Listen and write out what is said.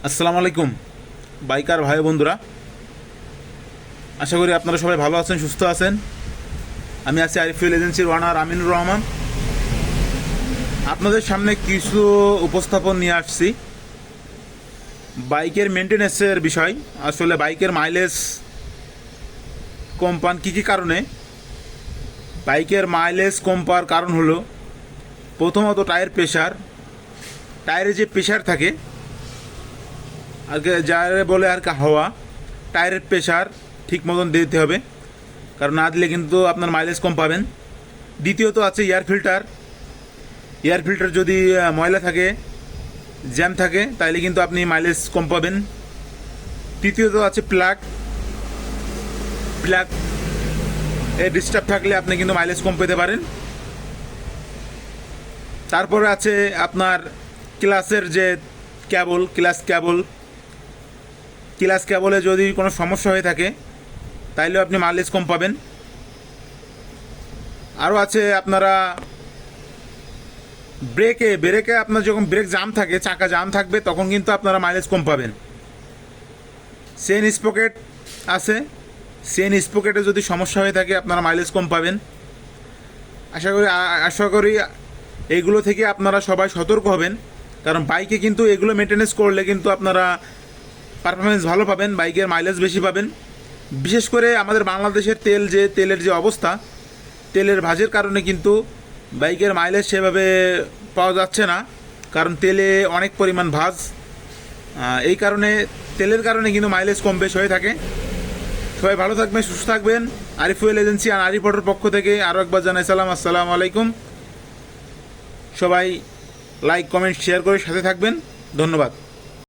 আসসালামু আলাইকুম বাইকার ভাই বন্ধুরা, আশা করি আপনারা সবাই ভালো আছেন, সুস্থ আছেন। আমি আছি আরিফ ফুয়েল এজেন্সির ওনার আমিনুর রহমান। আপনাদের সামনে কিছু উপস্থাপন নিয়ে আসছি বাইকের মেনটেন্যান্সের বিষয়। আসলে বাইকের মাইলেজ কম পান কী কী কারণে। বাইকের মাইলেজ কম পাওয়ার কারণ হলো প্রথমত টায়ার প্রেশার। টায়ারে যে প্রেশার থাকে আর যারে বলে আর হাওয়া, টায়ারের প্রেশার ঠিক মতন দিতে হবে, কারণ না দিলে কিন্তু আপনার মাইলেজ কম পাবেন। দ্বিতীয়ত আছে এয়ার ফিল্টার। এয়ার ফিল্টার যদি ময়লা থাকে, জ্যাম থাকে, তাহলে কিন্তু আপনি মাইলেজ কম পাবেন। তৃতীয়ত আছে প্লাগ। প্লাগ এর ডিস্টার্ব থাকলে আপনি কিন্তু মাইলেজ কম পেতে পারেন। তারপরে আছে আপনার ক্লাসের যে কেবল, ক্লাস কেবলে যদি কোনো সমস্যা হয়ে থাকে তাইলেও আপনি মাইলেজ কম পাবেন। আরও আছে আপনারা ব্রেকে আপনার যখন ব্রেক জাম থাকে, চাকা জাম থাকবে, তখন কিন্তু আপনারা মাইলেজ কম পাবেন। চেন স্পকেট আছে, চেন স্পকেটে যদি সমস্যা হয়ে থাকে আপনারা মাইলেজ কম পাবেন। আশা করি এইগুলো থেকে আপনারা সবাই সতর্ক হবেন, কারণ বাইকে কিন্তু এগুলো মেনটেনেন্স করলে কিন্তু আপনারা পারফরমেন্স ভালো পাবেন, বাইকের মাইলেজ বেশি পাবেন। বিশেষ করে আমাদের বাংলাদেশের তেলের যে অবস্থা, তেলের ভাঁজের কারণে কিন্তু বাইকের মাইলেজ সেভাবে পাওয়া যাচ্ছে না, কারণ তেলে অনেক পরিমাণ ভাঁজ। এই কারণে তেলের কারণে কিন্তু মাইলেজ কম বেশ হয়ে থাকে। সবাই ভালো থাকবেন, সুস্থ থাকবেন। আরিফ ফুয়েল এজেন্সি আর আরিফ অটোর পক্ষ থেকে আরও একবার জানাই সালাম, আসসালামু আলাইকুম। সবাই লাইক, কমেন্ট, শেয়ার করে সাথে থাকবেন। ধন্যবাদ।